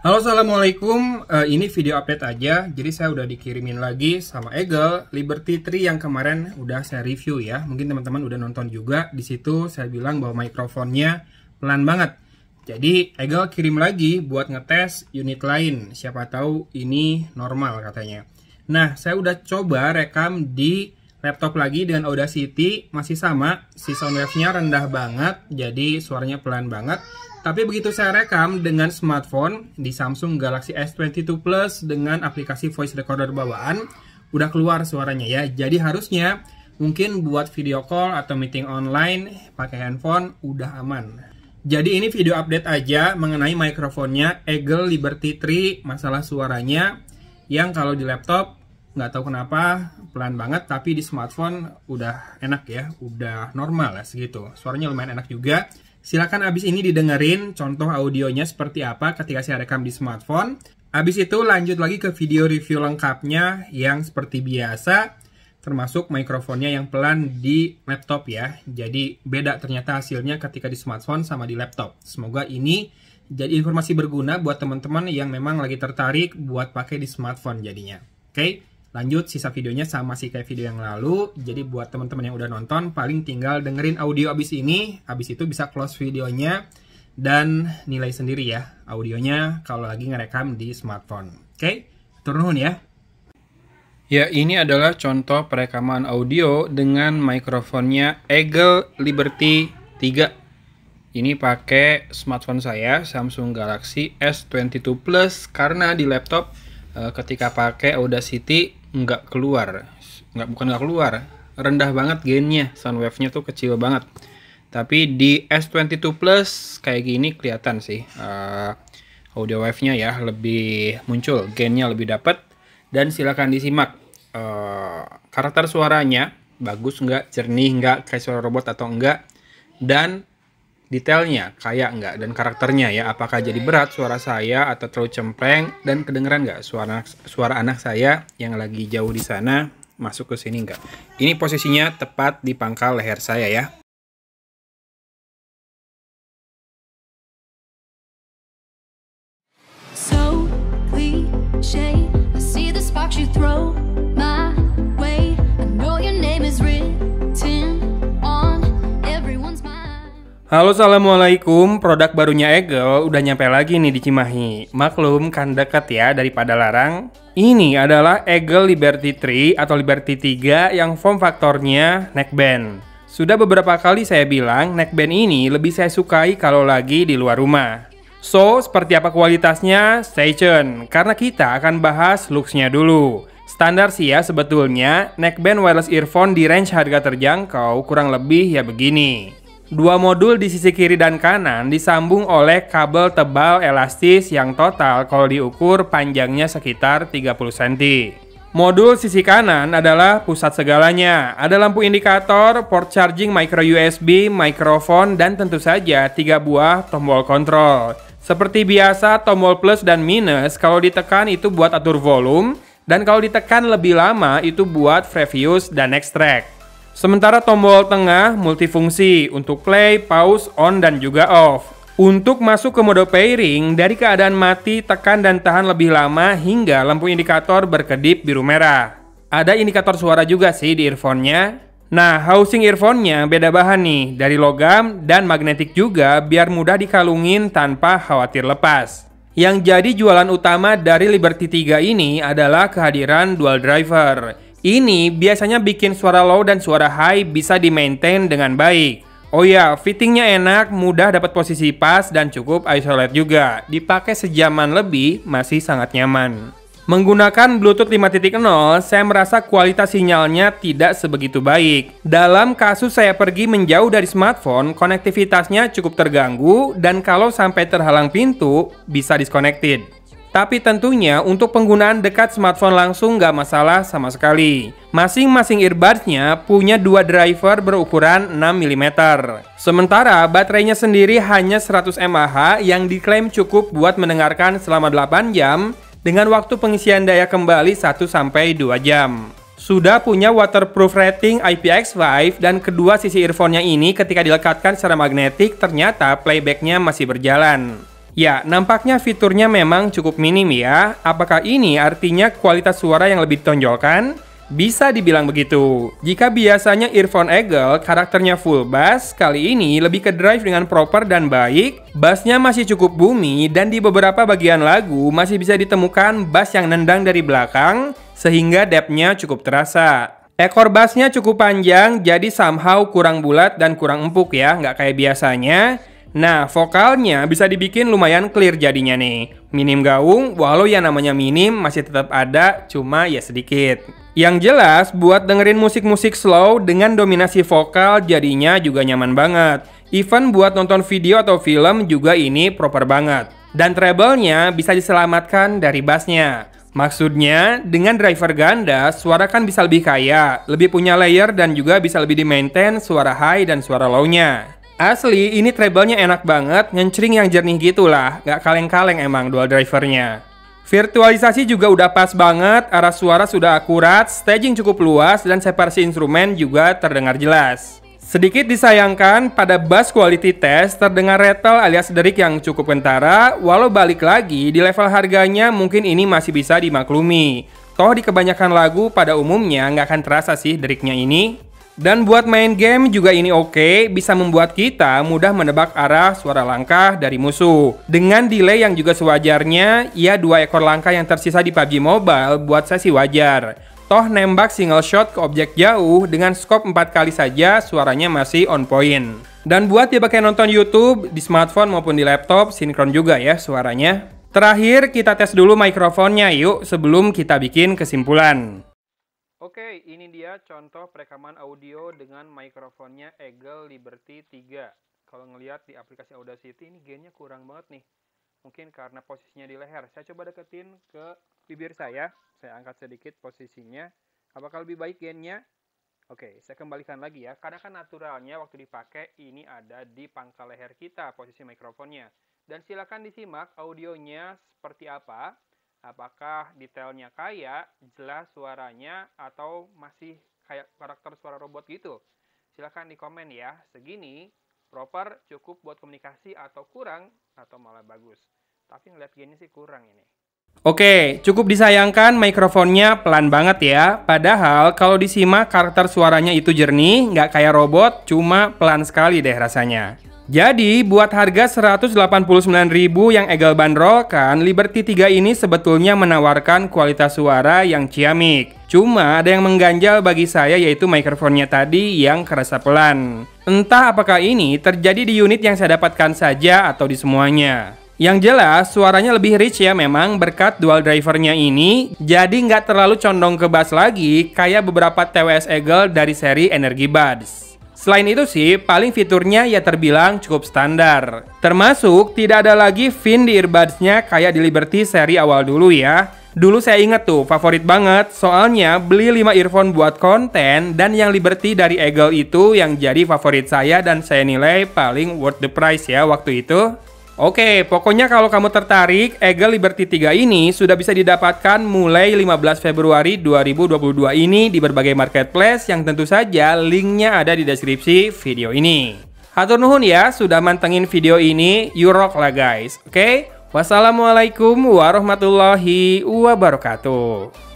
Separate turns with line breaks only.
Halo, assalamualaikum. Ini video update aja. Jadi saya udah dikirimin lagi sama Eagle Liberty 3 yang kemarin udah saya review ya. Mungkin teman-teman udah nonton juga. Di situ saya bilang bahwa mikrofonnya pelan banget. Jadi Eagle kirim lagi buat ngetes unit lain. Siapa tahu ini normal katanya. Nah, saya udah coba rekam di laptop lagi dengan Audacity, masih sama. Si sound wave-nya rendah banget, jadi suaranya pelan banget. Tapi begitu saya rekam dengan smartphone di Samsung Galaxy S22 Plus dengan aplikasi voice recorder bawaan, udah keluar suaranya ya. Jadi harusnya mungkin buat video call atau meeting online pakai handphone udah aman. Jadi ini video update aja mengenai mikrofonnya Eagle Liberty 3, masalah suaranya yang kalau di laptop nggak tahu kenapa pelan banget, tapi di smartphone udah enak ya, udah normal lah segitu. Suaranya lumayan enak juga. Silakan abis ini didengerin contoh audionya seperti apa ketika saya rekam di smartphone. Abis itu lanjut lagi ke video review lengkapnya yang seperti biasa, termasuk mikrofonnya yang pelan di laptop ya. Jadi beda ternyata hasilnya ketika di smartphone sama di laptop. Semoga ini jadi informasi berguna buat teman-teman yang memang lagi tertarik buat pakai di smartphone jadinya. Oke? Lanjut, sisa videonya sama sih kayak video yang lalu. Jadi buat teman-teman yang udah nonton, paling tinggal dengerin audio abis ini. Abis itu bisa close videonya dan nilai sendiri ya audionya kalau lagi ngerekam di smartphone. Oke, turun ya. Ya, ini adalah contoh perekaman audio dengan mikrofonnya Eagle Liberty 3. Ini pakai smartphone saya, Samsung Galaxy S22 Plus, karena di laptop ketika pakai Audacity nggak keluar, bukan nggak keluar, rendah banget gainnya, sound wave-nya tuh kecil banget. Tapi di S22 Plus kayak gini kelihatan sih audio wave-nya ya lebih muncul, gainnya lebih dapat. Dan silakan disimak karakter suaranya bagus nggak, jernih nggak, kayak suara robot atau enggak, dan detailnya kayak enggak, dan karakternya ya, apakah jadi berat suara saya atau terlalu cempreng, dan kedengeran nggak suara anak saya yang lagi jauh di sana masuk ke sini enggak. Ini posisinya tepat di pangkal leher saya ya.
So cliche, I see the sparks you throw my way. I know your name is written on everyone's mind.
Halo, assalamualaikum. Produk barunya Eagle udah nyampe lagi nih di Cimahi. Maklum kan deket ya daripada Larang. Ini adalah Eagle Liberty 3 atau Liberty 3 yang form faktornya neckband. Sudah beberapa kali saya bilang neckband ini lebih saya sukai kalau lagi di luar rumah. So, seperti apa kualitasnya? Stay tune, karena kita akan bahas looks-nya dulu. Standar sih ya sebetulnya, neckband wireless earphone di range harga terjangkau kurang lebih ya begini. Dua modul di sisi kiri dan kanan disambung oleh kabel tebal elastis yang total kalau diukur panjangnya sekitar 30 cm. Modul sisi kanan adalah pusat segalanya. Ada lampu indikator, port charging micro USB, mikrofon, dan tentu saja 3 buah tombol kontrol. Seperti biasa, tombol plus dan minus kalau ditekan itu buat atur volume, dan kalau ditekan lebih lama itu buat previous dan extract. Sementara tombol tengah multifungsi untuk play, pause, on, dan juga off. Untuk masuk ke mode pairing, dari keadaan mati, tekan dan tahan lebih lama hingga lampu indikator berkedip biru merah. Ada indikator suara juga sih di earphone-nya. Nah, housing earphone-nya beda bahan nih, dari logam dan magnetik juga biar mudah dikalungin tanpa khawatir lepas. Yang jadi jualan utama dari Liberty 3 ini adalah kehadiran dual driver. Ini biasanya bikin suara low dan suara high bisa di-maintain dengan baik. Oh ya, fittingnya enak, mudah dapat posisi pas, dan cukup isolate juga. Dipakai sejaman lebih, masih sangat nyaman. Menggunakan Bluetooth 5.0, saya merasa kualitas sinyalnya tidak sebegitu baik. Dalam kasus saya pergi menjauh dari smartphone, konektivitasnya cukup terganggu, dan kalau sampai terhalang pintu, bisa disconnected. Tapi tentunya untuk penggunaan dekat smartphone langsung nggak masalah sama sekali. Masing-masing earbuds-nya punya dua driver berukuran 6 mm. Sementara baterainya sendiri hanya 100 mAh yang diklaim cukup buat mendengarkan selama 8 jam dengan waktu pengisian daya kembali 1-2 jam. Sudah punya waterproof rating IPX5 dan kedua sisi earphone-nya ini ketika dilekatkan secara magnetik ternyata playback-nya masih berjalan. Ya, nampaknya fiturnya memang cukup minim ya. Apakah ini artinya kualitas suara yang lebih ditonjolkan? Bisa dibilang begitu. Jika biasanya earphone Eagle karakternya full bass, kali ini lebih ke drive dengan proper dan baik. Bassnya masih cukup boomy dan di beberapa bagian lagu masih bisa ditemukan bass yang nendang dari belakang, sehingga depth-nya cukup terasa. Ekor bassnya cukup panjang, jadi somehow kurang bulat dan kurang empuk ya, nggak kayak biasanya. Nah, vokalnya bisa dibikin lumayan clear jadinya nih. Minim gaung, walau yang namanya minim masih tetap ada, cuma ya sedikit. Yang jelas, buat dengerin musik-musik slow dengan dominasi vokal jadinya juga nyaman banget. Even buat nonton video atau film juga ini proper banget. Dan treble-nya bisa diselamatkan dari bassnya. Maksudnya, dengan driver ganda, suara kan bisa lebih kaya, lebih punya layer dan juga bisa lebih di-maintain suara high dan suara low-nya. Asli, ini treble-nya enak banget, nyencring yang jernih gitulah, gak kaleng-kaleng emang dual drivernya. Virtualisasi juga udah pas banget, arah suara sudah akurat, staging cukup luas, dan separasi instrumen juga terdengar jelas. Sedikit disayangkan, pada bass quality test terdengar rattle alias derik yang cukup kentara, walau balik lagi, di level harganya mungkin ini masih bisa dimaklumi. Toh di kebanyakan lagu pada umumnya nggak akan terasa sih deriknya ini. Dan buat main game juga ini oke, bisa membuat kita mudah menebak arah suara langkah dari musuh. Dengan delay yang juga sewajarnya, ya 2 ekor langkah yang tersisa di PUBG Mobile buat saya sih wajar. Toh nembak single shot ke objek jauh dengan scope 4 kali saja suaranya masih on point. Dan buat dipakai nonton YouTube, di smartphone maupun di laptop, sinkron juga ya suaranya. Terakhir kita tes dulu mikrofonnya yuk sebelum kita bikin kesimpulan. Oke, ini dia contoh perekaman audio dengan mikrofonnya Eagle Liberty 3. Kalau ngelihat di aplikasi Audacity ini gainnya kurang banget nih. Mungkin karena posisinya di leher. Saya coba deketin ke bibir saya angkat sedikit posisinya. Apakah lebih baik gainnya? Oke, saya kembalikan lagi ya. Karena kan naturalnya waktu dipakai ini ada di pangkal leher kita posisi mikrofonnya. Dan silakan disimak audionya seperti apa. Apakah detailnya kaya, jelas suaranya, atau masih kayak karakter suara robot gitu? Silahkan di komen ya. Segini, proper, cukup buat komunikasi, atau kurang, atau malah bagus. Tapi ngeliat gainnya sih kurang ini. Oke, cukup disayangkan mikrofonnya pelan banget ya. Padahal kalau disimak karakter suaranya itu jernih, nggak kayak robot, cuma pelan sekali deh rasanya. Jadi, buat harga 189.000 yang Eagle bandrolkan, Liberty 3 ini sebetulnya menawarkan kualitas suara yang ciamik. Cuma ada yang mengganjal bagi saya yaitu mikrofonnya tadi yang kerasa pelan. Entah apakah ini terjadi di unit yang saya dapatkan saja atau di semuanya. Yang jelas, suaranya lebih rich ya memang berkat dual drivernya ini, jadi nggak terlalu condong ke bass lagi kayak beberapa TWS Eagle dari seri Energy Buds. Selain itu sih, paling fiturnya ya terbilang cukup standar. Termasuk tidak ada lagi fin di earbuds-nya kayak di Liberty seri awal dulu ya. Dulu saya inget tuh, favorit banget, soalnya beli 5 earphone buat konten, dan yang Liberty dari Eagle itu yang jadi favorit saya dan saya nilai paling worth the price ya waktu itu. Oke, pokoknya kalau kamu tertarik, Eagle Liberty 3 ini sudah bisa didapatkan mulai 15 Februari 2022 ini di berbagai marketplace yang tentu saja linknya ada di deskripsi video ini. Hatur nuhun ya sudah mantengin video ini, you rock lah guys. Oke, wassalamualaikum warahmatullahi wabarakatuh.